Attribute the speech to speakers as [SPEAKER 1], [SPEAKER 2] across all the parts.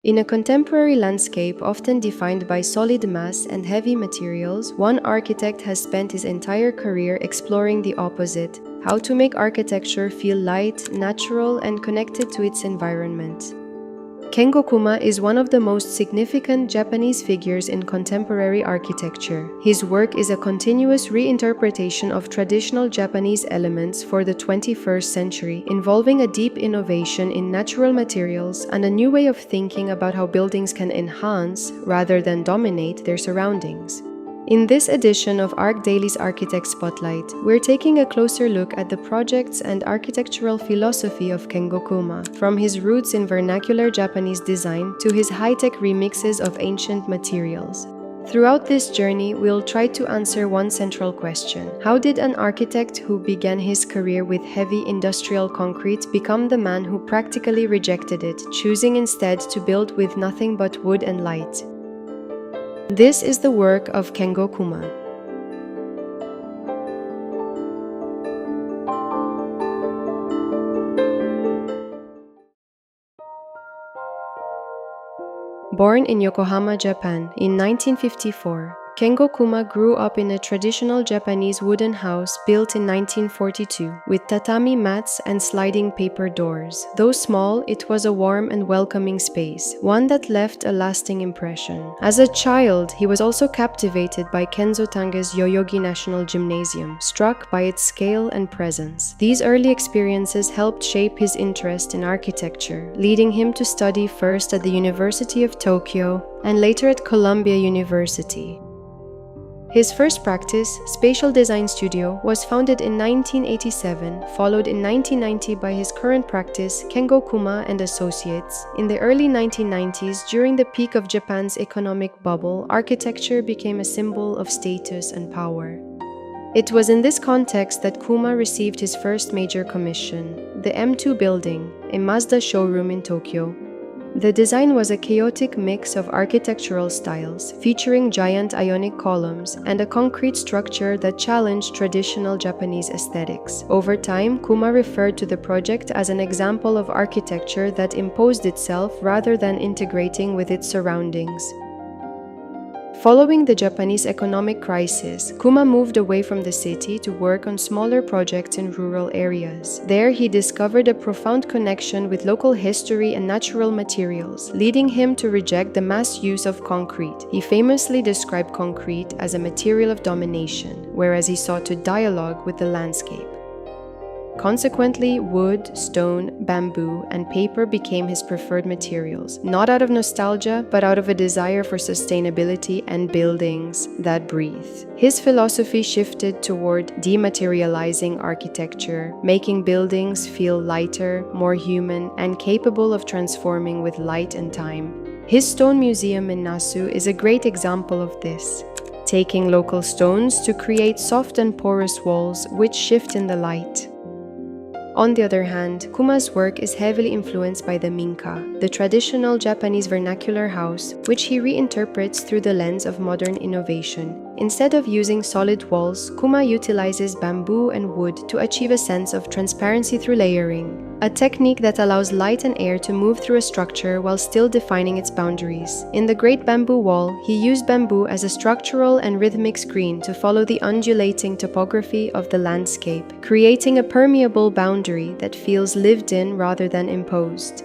[SPEAKER 1] In a contemporary landscape often defined by solid mass and heavy materials, one architect has spent his entire career exploring the opposite: how to make architecture feel light, natural, and connected to its environment. Kengo Kuma is one of the most significant Japanese figures in contemporary architecture. His work is a continuous reinterpretation of traditional Japanese elements for the 21st century, involving a deep innovation in natural materials and a new way of thinking about how buildings can enhance, rather than dominate, their surroundings. In this edition of ArchDaily's Architect Spotlight, we're taking a closer look at the projects and architectural philosophy of Kengo Kuma, from his roots in vernacular Japanese design to his high-tech remixes of ancient materials. Throughout this journey, we'll try to answer one central question: how did an architect who began his career with heavy industrial concrete become the man who practically rejected it, choosing instead to build with nothing but wood and light? This is the work of Kengo Kuma. Born in Yokohama, Japan in 1954, Kengo Kuma grew up in a traditional Japanese wooden house built in 1942 with tatami mats and sliding paper doors. Though small, it was a warm and welcoming space, one that left a lasting impression. As a child, he was also captivated by Kenzo Tange's Yoyogi National Gymnasium, struck by its scale and presence. These early experiences helped shape his interest in architecture, leading him to study first at the University of Tokyo and later at Columbia University. His first practice, Spatial Design Studio, was founded in 1987, followed in 1990 by his current practice, Kengo Kuma and Associates. In the early 1990s, during the peak of Japan's economic bubble, architecture became a symbol of status and power. It was in this context that Kuma received his first major commission, the M2 building, a Mazda showroom in Tokyo. The design was a chaotic mix of architectural styles, featuring giant ionic columns and a concrete structure that challenged traditional Japanese aesthetics. Over time, Kuma referred to the project as an example of architecture that imposed itself rather than integrating with its surroundings. Following the Japanese economic crisis, Kuma moved away from the city to work on smaller projects in rural areas. There, he discovered a profound connection with local history and natural materials, leading him to reject the mass use of concrete. He famously described concrete as a material of domination, whereas he sought to dialogue with the landscape. Consequently, wood, stone, bamboo, and paper became his preferred materials, not out of nostalgia, but out of a desire for sustainability and buildings that breathe. His philosophy shifted toward dematerializing architecture, making buildings feel lighter, more human, and capable of transforming with light and time. His stone museum in Nasu is a great example of this, taking local stones to create soft and porous walls which shift in the light. On the other hand, Kuma's work is heavily influenced by the Minka, the traditional Japanese vernacular house, which he reinterprets through the lens of modern innovation. Instead of using solid walls, Kuma utilizes bamboo and wood to achieve a sense of transparency through layering, a technique that allows light and air to move through a structure while still defining its boundaries. In the Great Bamboo Wall, he used bamboo as a structural and rhythmic screen to follow the undulating topography of the landscape, creating a permeable boundary that feels lived in rather than imposed.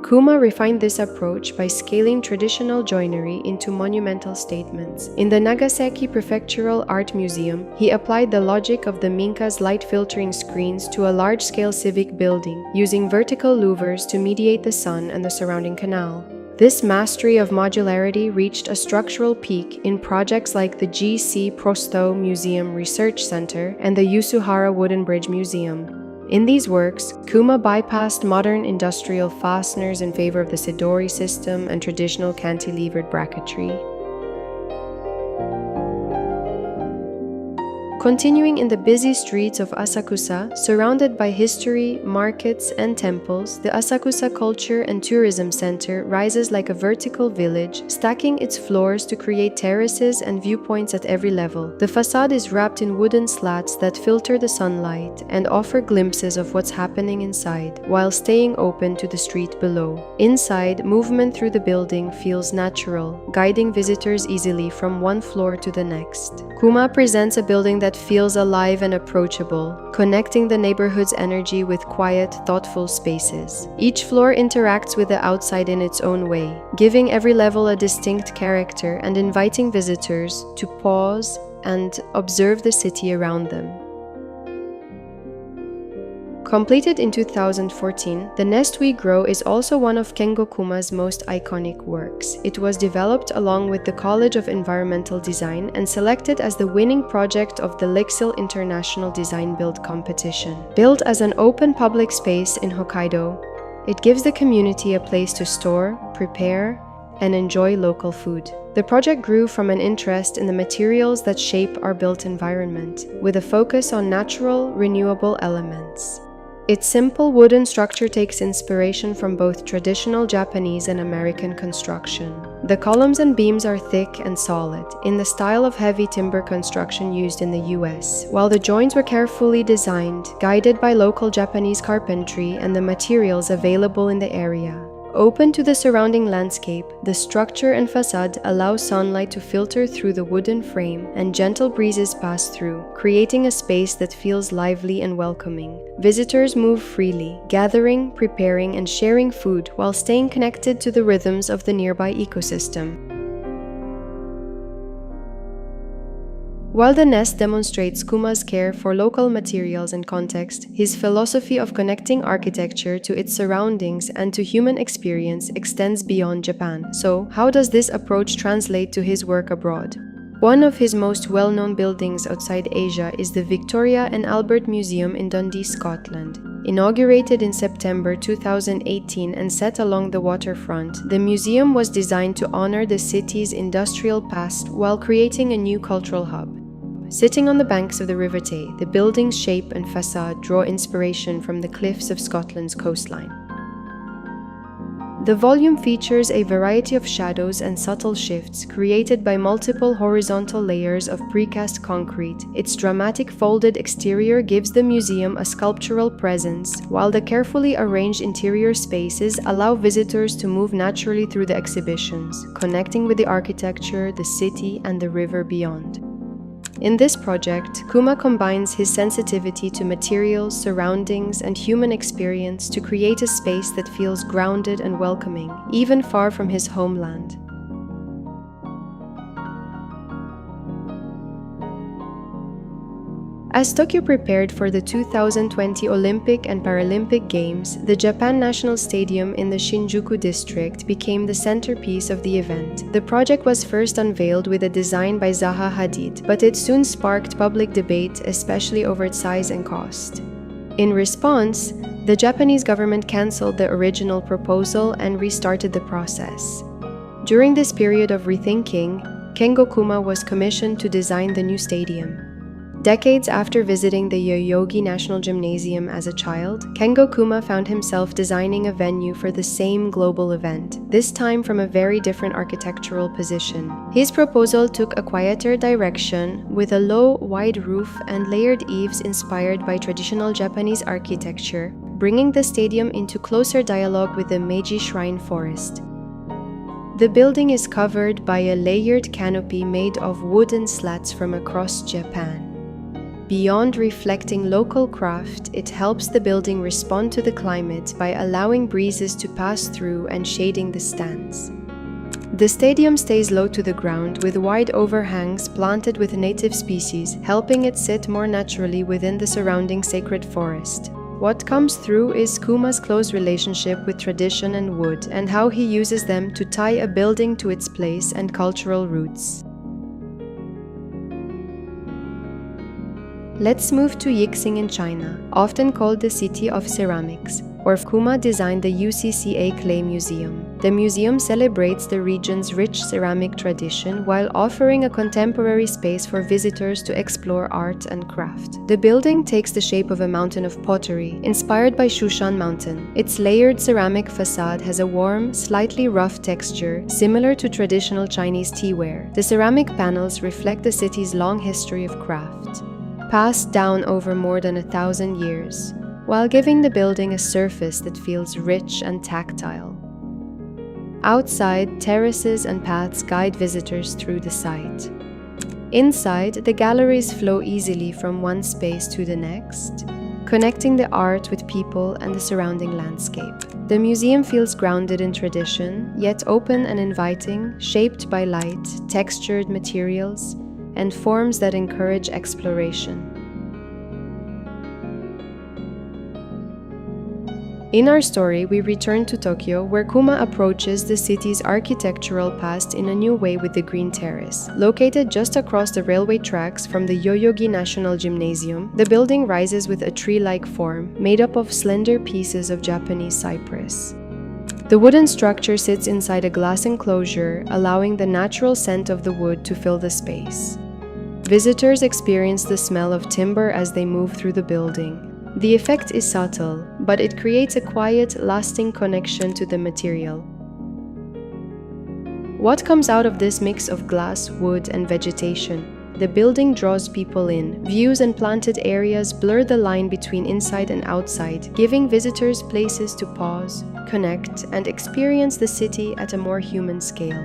[SPEAKER 1] Kuma refined this approach by scaling traditional joinery into monumental statements. In the Nagasaki Prefectural Art Museum, he applied the logic of the Minka's light-filtering screens to a large-scale civic building, using vertical louvers to mediate the sun and the surrounding canal. This mastery of modularity reached a structural peak in projects like the G.C. Prosto Museum Research Center and the Yasuhara Wooden Bridge Museum. In these works, Kuma bypassed modern industrial fasteners in favor of the Sidori system and traditional cantilevered bracketry. Continuing in the busy streets of Asakusa, surrounded by history, markets, and temples, the Asakusa Culture and Tourism Center rises like a vertical village, stacking its floors to create terraces and viewpoints at every level. The facade is wrapped in wooden slats that filter the sunlight and offer glimpses of what's happening inside, while staying open to the street below. Inside, movement through the building feels natural, guiding visitors easily from one floor to the next. Kuma presents a building that feels alive and approachable, connecting the neighborhood's energy with quiet, thoughtful spaces. Each floor interacts with the outside in its own way, giving every level a distinct character and inviting visitors to pause and observe the city around them. Completed in 2014, The Nest We Grow is also one of Kengo Kuma's most iconic works. It was developed along with the College of Environmental Design and selected as the winning project of the Lixil International Design Build competition. Built as an open public space in Hokkaido, it gives the community a place to store, prepare, and enjoy local food. The project grew from an interest in the materials that shape our built environment, with a focus on natural, renewable elements. Its simple wooden structure takes inspiration from both traditional Japanese and American construction. The columns and beams are thick and solid, in the style of heavy timber construction used in the US, while the joints were carefully designed, guided by local Japanese carpentry and the materials available in the area. Open to the surrounding landscape, the structure and facade allow sunlight to filter through the wooden frame and gentle breezes pass through, creating a space that feels lively and welcoming. Visitors move freely, gathering, preparing, and sharing food while staying connected to the rhythms of the nearby ecosystem. While the nest demonstrates Kuma's care for local materials and context, his philosophy of connecting architecture to its surroundings and to human experience extends beyond Japan. So, how does this approach translate to his work abroad? One of his most well-known buildings outside Asia is the Victoria and Albert Museum in Dundee, Scotland. Inaugurated in September 2018 and set along the waterfront, the museum was designed to honor the city's industrial past while creating a new cultural hub. Sitting on the banks of the River Tay, the building's shape and facade draw inspiration from the cliffs of Scotland's coastline. The volume features a variety of shadows and subtle shifts created by multiple horizontal layers of precast concrete. Its dramatic folded exterior gives the museum a sculptural presence, while the carefully arranged interior spaces allow visitors to move naturally through the exhibitions, connecting with the architecture, the city, and the river beyond. In this project, Kuma combines his sensitivity to materials, surroundings, and human experience to create a space that feels grounded and welcoming, even far from his homeland. As Tokyo prepared for the 2020 Olympic and Paralympic Games, the Japan National Stadium in the Shinjuku district became the centerpiece of the event. The project was first unveiled with a design by Zaha Hadid, but it soon sparked public debate, especially over its size and cost. In response, the Japanese government cancelled the original proposal and restarted the process. During this period of rethinking, Kengo Kuma was commissioned to design the new stadium. Decades after visiting the Yoyogi National Gymnasium as a child, Kengo Kuma found himself designing a venue for the same global event, this time from a very different architectural position. His proposal took a quieter direction, with a low, wide roof and layered eaves inspired by traditional Japanese architecture, bringing the stadium into closer dialogue with the Meiji Shrine Forest. The building is covered by a layered canopy made of wooden slats from across Japan. Beyond reflecting local craft, it helps the building respond to the climate by allowing breezes to pass through and shading the stands. The stadium stays low to the ground with wide overhangs planted with native species, helping it sit more naturally within the surrounding sacred forest. What comes through is Kuma's close relationship with tradition and wood, and how he uses them to tie a building to its place and cultural roots. Let's move to Yixing in China, often called the City of Ceramics. where Kuma designed the UCCA Clay Museum. The museum celebrates the region's rich ceramic tradition while offering a contemporary space for visitors to explore art and craft. The building takes the shape of a mountain of pottery, inspired by Shushan Mountain. Its layered ceramic facade has a warm, slightly rough texture, similar to traditional Chinese teaware. The ceramic panels reflect the city's long history of craft, passed down over more than 1,000 years, while giving the building a surface that feels rich and tactile. Outside, terraces and paths guide visitors through the site. Inside, the galleries flow easily from one space to the next, connecting the art with people and the surrounding landscape. The museum feels grounded in tradition, yet open and inviting, shaped by light, textured materials, and forms that encourage exploration. In our story, we return to Tokyo, where Kuma approaches the city's architectural past in a new way with the Green Terrace. Located just across the railway tracks from the Yoyogi National Gymnasium, the building rises with a tree-like form made up of slender pieces of Japanese cypress. The wooden structure sits inside a glass enclosure, allowing the natural scent of the wood to fill the space. Visitors experience the smell of timber as they move through the building. The effect is subtle, but it creates a quiet, lasting connection to the material. What comes out of this mix of glass, wood, and vegetation? The building draws people in. Views and planted areas blur the line between inside and outside, giving visitors places to pause, connect, and experience the city at a more human scale.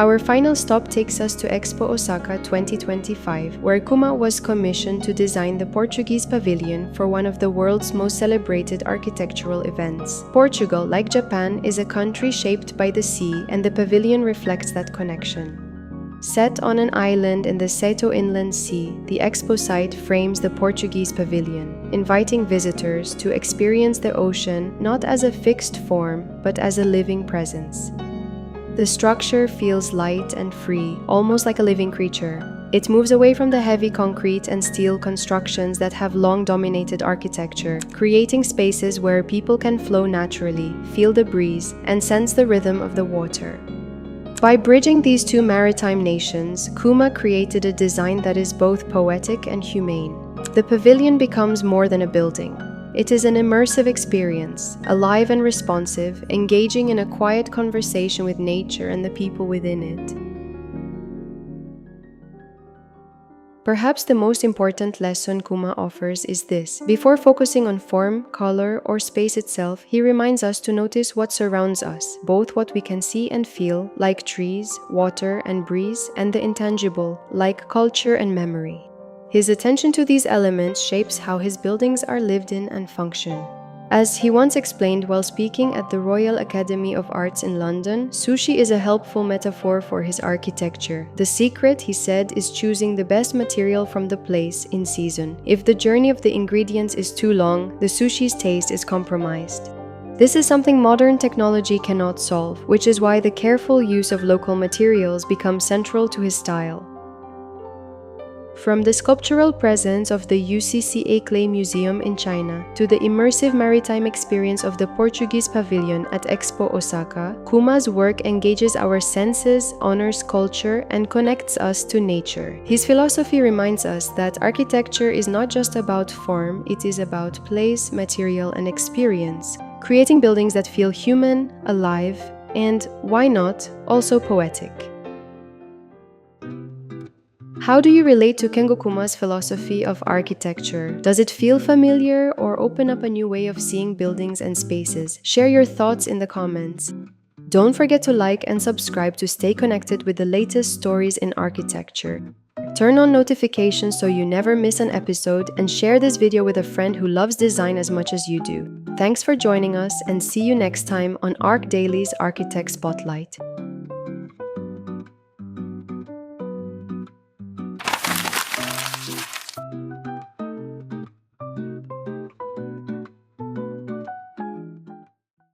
[SPEAKER 1] Our final stop takes us to Expo Osaka 2025, where Kuma was commissioned to design the Portuguese Pavilion for one of the world's most celebrated architectural events. Portugal, like Japan, is a country shaped by the sea, and the pavilion reflects that connection. Set on an island in the Seto Inland Sea, the expo site frames the Portuguese Pavilion, inviting visitors to experience the ocean not as a fixed form, but as a living presence. The structure feels light and free, almost like a living creature. It moves away from the heavy concrete and steel constructions that have long dominated architecture, creating spaces where people can flow naturally, feel the breeze, and sense the rhythm of the water. By bridging these two maritime nations, Kuma created a design that is both poetic and humane. The pavilion becomes more than a building. It is an immersive experience, alive and responsive, engaging in a quiet conversation with nature and the people within it. Perhaps the most important lesson Kuma offers is this. Before focusing on form, color, or space itself, he reminds us to notice what surrounds us, both what we can see and feel, like trees, water, and breeze, and the intangible, like culture and memory. His attention to these elements shapes how his buildings are lived in and function. As he once explained while speaking at the Royal Academy of Arts in London, sushi is a helpful metaphor for his architecture. The secret, he said, is choosing the best material from the place in season. If the journey of the ingredients is too long, the sushi's taste is compromised. This is something modern technology cannot solve, which is why the careful use of local materials becomes central to his style. From the sculptural presence of the UCCA Clay Museum in China to the immersive maritime experience of the Portuguese Pavilion at Expo Osaka, Kuma's work engages our senses, honors culture, and connects us to nature. His philosophy reminds us that architecture is not just about form, it is about place, material, and experience, creating buildings that feel human, alive, and, why not, also poetic. How do you relate to Kengo Kuma's philosophy of architecture? Does it feel familiar or open up a new way of seeing buildings and spaces? Share your thoughts in the comments. Don't forget to like and subscribe to stay connected with the latest stories in architecture. Turn on notifications so you never miss an episode, and share this video with a friend who loves design as much as you do. Thanks for joining us, and see you next time on ArchDaily's Architect Spotlight.